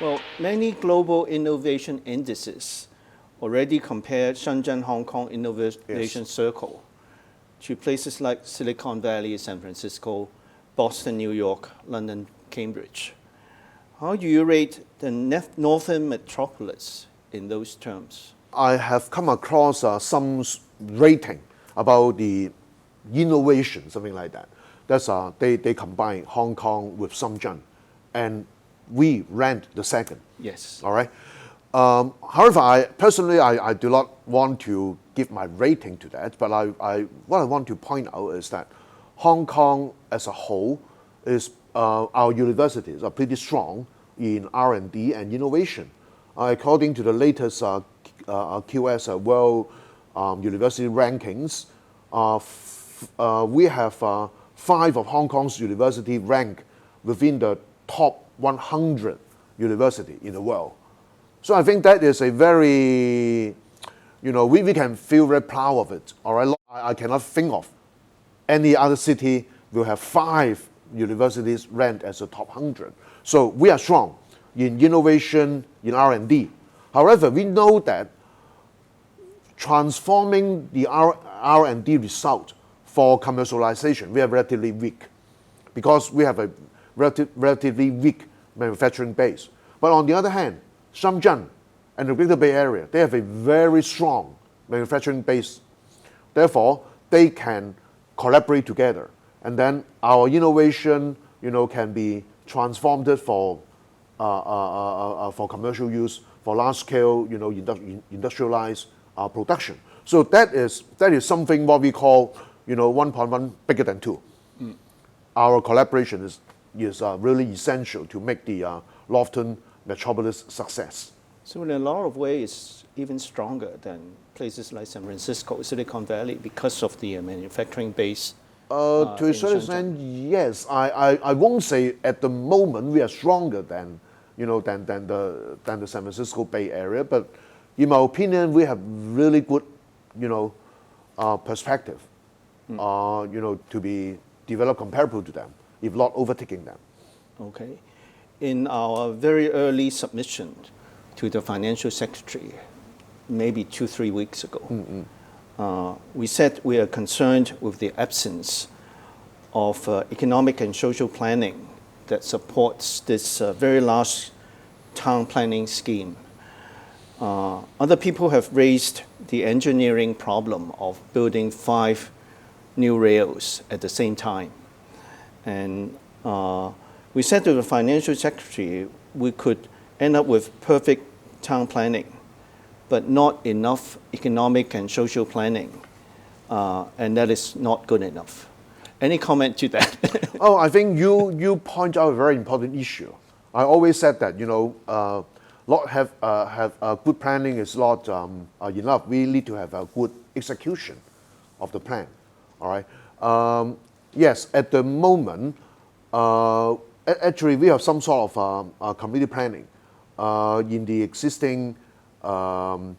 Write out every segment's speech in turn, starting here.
Well, many global innovation indices already compare Shenzhen Hong Kong Innovation Circle to places like Silicon Valley, San Francisco, Boston, New York, London, Cambridge. How do you rate the Northern Metropolis in those terms? I have come across some rating about the innovation, something like that. That's they combine Hong Kong with Shenzhen, and we ranked the second. Yes. All right. However, I personally do not want to give my rating to that, but what I want to point out is that Hong Kong as a whole is our universities are pretty strong in R&D and innovation. According to the latest HKSAR World University rankings, we have 5 of Hong Kong's universities ranked within the top 100 university in the world. So I think that is a very, we can feel very proud of it. All right, I cannot think of any other city will have 5 universities ranked as the top 100. So we are strong in innovation, in R&D. However, we know that transforming the R&D result for commercialization, we are relatively weak because we have a relatively weak manufacturing base. But on the other hand, Shenzhen and the Greater Bay Area, they have a very strong manufacturing base. Therefore, they can collaborate together. And then our innovation, can be transformed for commercial use, for large-scale, industrialized production. So that is something what we call, 1.1 bigger than 2. Our collaboration is really essential to make the Northern Metropolis success. So in a lot of ways, it's even stronger than places like San Francisco, Silicon Valley, because of the manufacturing base. To a certain extent, yes. I won't say at the moment we are stronger than the San Francisco Bay Area, but in my opinion, we have really good perspective to be developed comparable to them, if not overtaking them. Okay. In our very early submission to the financial secretary, maybe 2-3 weeks ago, we said we are concerned with the absence of economic and social planning that supports this very large town planning scheme. Other people have raised the engineering problem of building 5 new rails at the same time. And we said to the financial secretary we could end up with perfect town planning, but not enough economic and social planning, and that is not good enough. Any comment to that? I think you point out a very important issue. I always said that not have good planning is not enough. We need to have a good execution of the plan. All right. Yes, at the moment, actually we have some sort of community planning in the existing our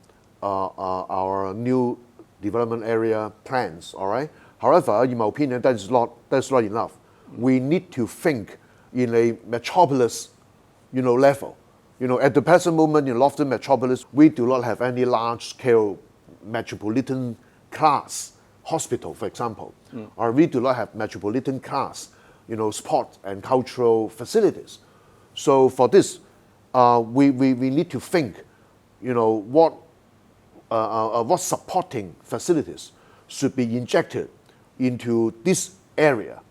new development area plans. All right. However, in my opinion, that's not enough. We need to think in a metropolis, level. At the present moment in Northern Metropolis, we do not have any large-scale metropolitan class hospital, for example, or we do not have metropolitan class, sport and cultural facilities. So for this, we need to think, what supporting facilities should be injected into this area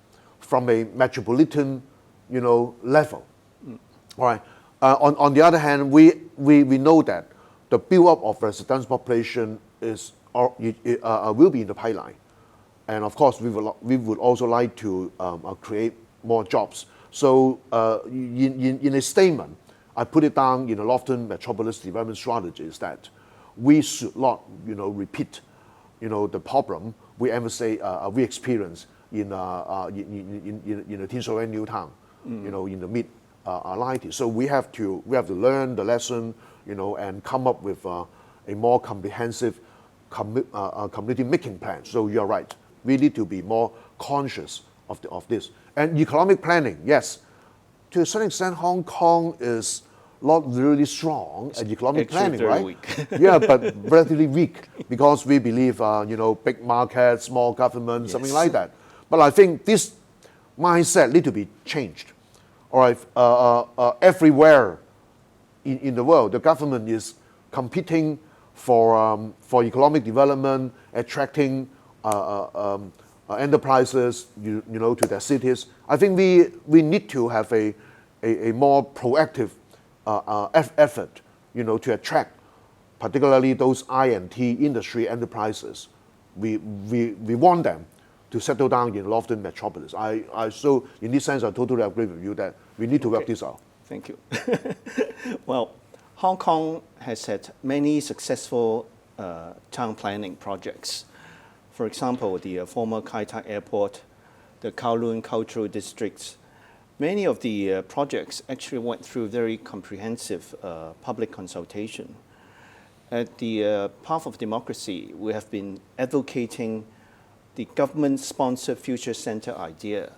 from a metropolitan, level. All right. On the other hand, we know that the build-up of residential population will be in the pipeline, and of course we would also like to create more jobs. So in a statement, I put it down in the Northern Metropolis Development Strategy is that we should not repeat the problem we experience in the Tin Shui Wai New Town, in the mid-90s. So we have to learn the lesson, and come up with a more comprehensive community making plan. So you're right. We need to be more conscious of this. And economic planning, yes, to a certain extent, Hong Kong is not really strong at economic actually planning, very right? weak. Yeah, but relatively weak because we believe, big market, small government, something like that. But I think this mindset need to be changed. All right, everywhere in the world, the government is competing for economic development, attracting enterprises, to their cities. I think we need to have a more proactive effort, to attract, particularly those I&T industry enterprises. We want them to settle down in Northern Metropolis. So in this sense, I totally agree with you that we need to work this out. Thank you. Well, Hong Kong has had many successful town planning projects. For example, the former Kai Tak Airport, the Kowloon Cultural Districts. Many of the projects actually went through very comprehensive public consultation. At the Path of Democracy, we have been advocating the government-sponsored future center idea,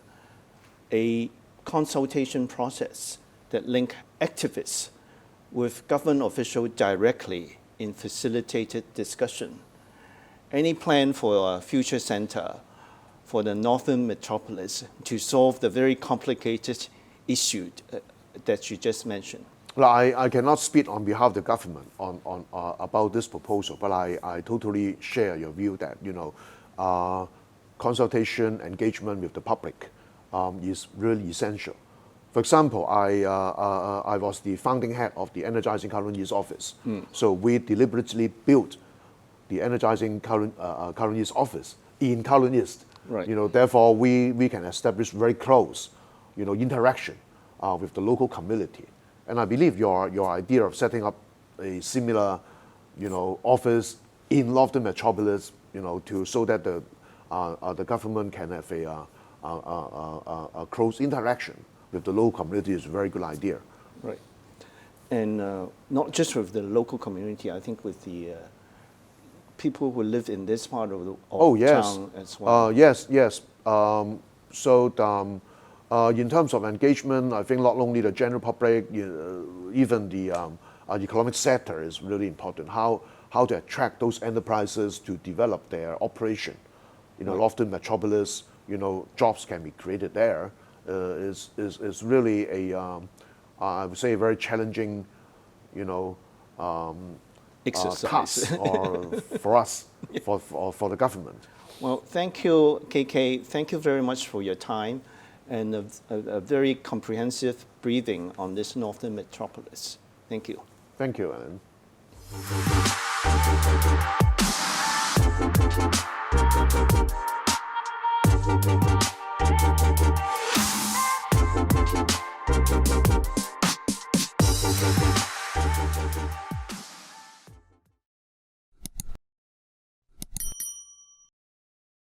a consultation process that link activists with government officials directly in facilitated discussion. Any plan for a future center for the Northern Metropolis to solve the very complicated issue that you just mentioned? Well, I cannot speak on behalf of the government on about this proposal, but I totally share your view that consultation, engagement with the public is really essential. For example, I was the founding head of the Energizing Kowloon East office. So we deliberately built the Energizing Kowloon East office in Kowloon East. Right. Therefore, we can establish very close, interaction with the local community. And I believe your idea of setting up a similar, office in Northern Metropolis, so that the government can have a close interaction with the local community is a very good idea. Right. And not just with the local community, I think with the people who live in this part of the town as well. Yes. In terms of engagement, I think not only the general public, even the economic sector is really important. How to attract those enterprises to develop their operation. Northern Metropolis, jobs can be created there. Is really I would say a very challenging, exercise task for us, for the government. Well, thank you, KK. Thank you very much for your time and a very comprehensive briefing on this Northern Metropolis. Thank you. Thank you, Alan.